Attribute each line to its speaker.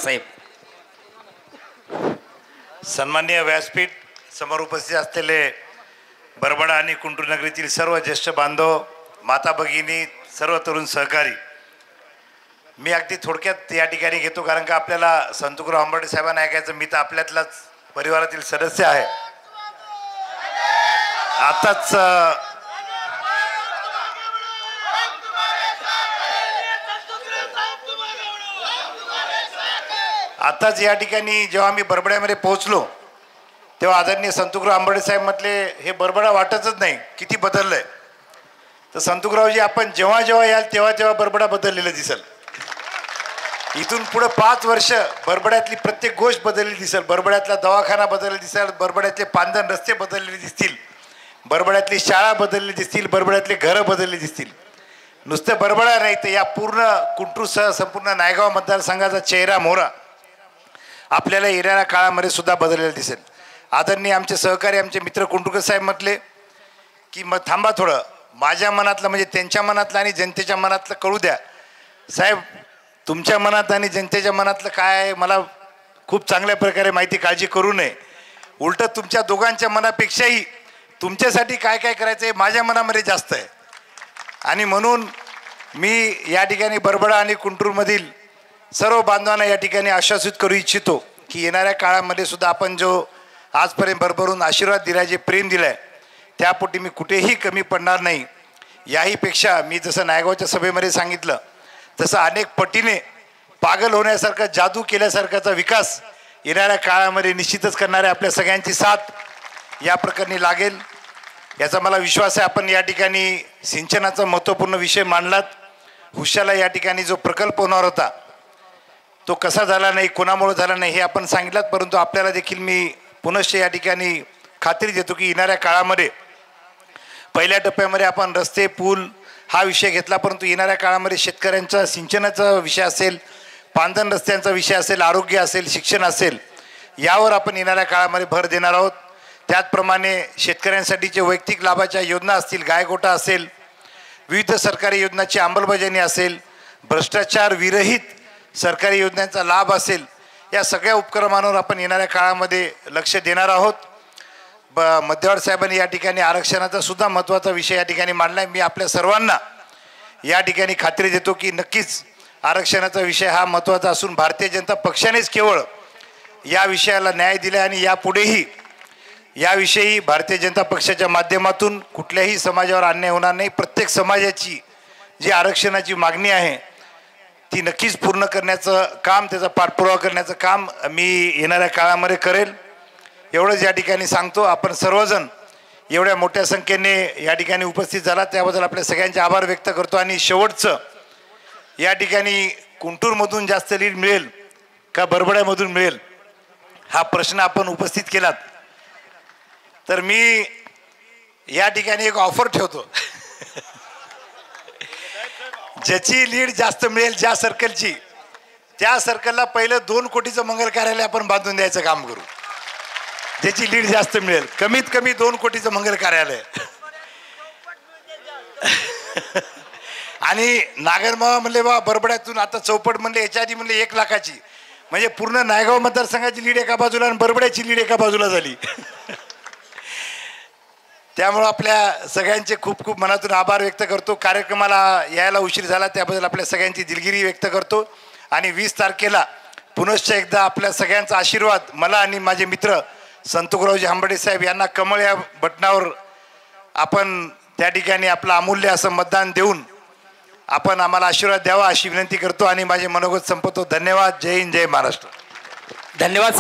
Speaker 1: साहेब.
Speaker 2: सन्माननीय व्यासपीठ समोर उपस्थित असलेले बरबडा आणि कुंटूर नगरीतील सर्व ज्येष्ठ बांधव, माता भगिनी, सर्व तरुण सहकारी, मी अगदी थोडक्यात या ठिकाणी घेतो कारण का आपल्याला संतुकराव आंबर्डे साहेबांना ऐकायचं. मी तर आपल्यातलाच परिवारातील सदस्य आहे. आताच या ठिकाणी जेव्हा मी बरबड्यामध्ये पोहोचलो तेव्हा आदरणीय संतुकराव आंबर्डे साहेब म्हटले, हे बरबडा वाटतच नाही किती बदललंय. तर संतुकरावजी, आपण जेव्हा जेव्हा याल तेव्हा तेव्हा बरबडा बदललेलं दिसेल. इथून पुढे 5 वर्ष बरबड्यातली प्रत्येक गोष्ट बदललेली दिसेल. बरबड्यातला दवाखाना बदललेला दिसेल, बरबड्यातले पांधन रस्ते बदललेले दिसतील, बरबड्यातली शाळा बदललेली दिसतील, बरबड्यातले घरं बदललेली दिसतील. नुसतं बरबडा नाही तर या पूर्ण कुंटूरसह संपूर्ण नायगाव मतदारसंघाचा चेहरा मोहरा आपल्याला येणाऱ्या काळामध्ये सुद्धा बदललेला दिसेल. आदरणीय आमचे सहकारी, आमचे मित्र कुंटूरकर साहेब म्हटले की मग थांबा थोडं, माझ्या मनातलं म्हणजे त्यांच्या मनातलं आणि जनतेच्या मनातलं कळू द्या. साहेब, तुमच्या मनात आणि जनतेच्या मनातलं काय आहे मला खूप चांगल्या प्रकारे माहिती, काळजी करू नये. उलटं तुमच्या दोघांच्या मनापेक्षाही तुमच्यासाठी काय काय करायचं आहे माझ्या मनामध्ये जास्त आहे. आणि म्हणून मी या ठिकाणी बरबडा आणि कुंटूरमधील सर्व बांधवांना या ठिकाणी आश्वासित करू इच्छितो की येणाऱ्या काळामध्ये सुद्धा आपण जो आजपर्यंत भरभरून आशीर्वाद दिला, जे प्रेम दिलं आहे, त्यापोटी मी कुठेही कमी पडणार नाही. याहीपेक्षा मी जसं नायगावच्या सभेमध्ये सांगितलं तसं अनेक पटीने पागल होण्यासारखा, जादू केल्यासारखाचा विकास येणाऱ्या काळामध्ये निश्चितच करणाऱ्या आपल्या सगळ्यांची साथ या प्रकरणी लागेल याचा मला विश्वास आहे. आपण या ठिकाणी सिंचनाचा महत्त्वपूर्ण विषय मांडलात. हुशाला या ठिकाणी जो प्रकल्प होणार होता तो कसा झाला नाही, कोणामुळे झाला नाही हे आपण सांगितलं. परंतु आपल्याला देखील मी पुनश्च या ठिकाणी खात्री देतो की येणाऱ्या काळामध्ये पहिल्या टप्प्यामध्ये आपण रस्ते, पूल हा विषय घेतला, परंतु येणाऱ्या काळामध्ये शेतकऱ्यांचा सिंचनाचा विषय असेल, पांधन रस्त्यांचा विषय असेल, आरोग्य असेल, शिक्षण असेल, यावर आपण येणाऱ्या काळामध्ये भर देणार आहोत. त्याचप्रमाणे शेतकऱ्यांसाठीचे वैयक्तिक लाभाच्या योजना असतील, गायगोठा असेल, विविध सरकारी योजनांची अंमलबजावणी असेल, भ्रष्टाचार विरहित सरकारी योजनांचा लाभ असेल, या सगळ्या उपक्रमांवर आपण येणाऱ्या काळामध्ये लक्ष देणार आहोत. मध्यवाड साहेबांनी या ठिकाणी आरक्षणाचा सुद्धा महत्त्वाचा विषय या ठिकाणी मांडला आहे. मी आपल्या सर्वांना या ठिकाणी खात्री देतो की नक्कीच आरक्षणाचा विषय हा महत्त्वाचा असून भारतीय जनता पक्षानेच केवळ या विषयाला न्याय दिला आणि यापुढेही याविषयी भारतीय जनता पक्षाच्या माध्यमातून कुठल्याही समाजावर अन्याय होणार नाही. प्रत्येक समाजाची जी आरक्षणाची मागणी आहे ती नक्कीच पूर्ण करण्याचं काम, त्याचा पाठपुरावा करण्याचं काम मी येणाऱ्या काळामध्ये करेल. एवढंच या ठिकाणी सांगतो. आपण सर्वजण एवढ्या मोठ्या संख्येने या ठिकाणी उपस्थित झाला त्याबद्दल आपल्या सगळ्यांचे आभार व्यक्त करतो. आणि शेवटचं, या ठिकाणी कुंटूरमधून जास्त लीड मिळेल का बरबड्यामधून मिळेल हा प्रश्न आपण उपस्थित केलात, तर मी या ठिकाणी एक ऑफर ठेवतो. ज्याची लीड जास्त मिळेल, ज्या सर्कलची, त्या सर्कलला पहिलं 2 कोटीचं मंगल कार्यालय आपण बांधून द्यायचं काम करू. ज्याची लीड जास्त मिळेल, कमीत कमी 2 कोटीचं मंगल कार्यालय. आणि नागरमावा म्हणले बा बरबड्यातून, आता चौपट म्हणले, याच्या आधी म्हणले 1 लाखाची, म्हणजे पूर्ण नायगाव मतदारसंघाची लीड एका बाजूला आणि बरबड्याची लीड एका बाजूला झाली. त्यामुळं आपल्या सगळ्यांचे खूप खूप मनातून आभार व्यक्त करतो. कार्यक्रमाला यायला उशीर झाला त्याबद्दल आपल्या सगळ्यांची दिलगिरी व्यक्त करतो. आणि 20 तारखेला पुनश्च एकदा आपल्या सगळ्यांचा आशीर्वाद मला आणि माझे मित्र संतुकरावजी आंबर्डे साहेब यांना कमळ या बटनावर आपण त्या ठिकाणी आपलं अमूल्य असं मतदान देऊन आपण आम्हाला आशीर्वाद द्यावा अशी विनंती करतो आणि माझे मनोगत संपवतो. धन्यवाद. जय हिंद, जय महाराष्ट्र.
Speaker 1: धन्यवाद.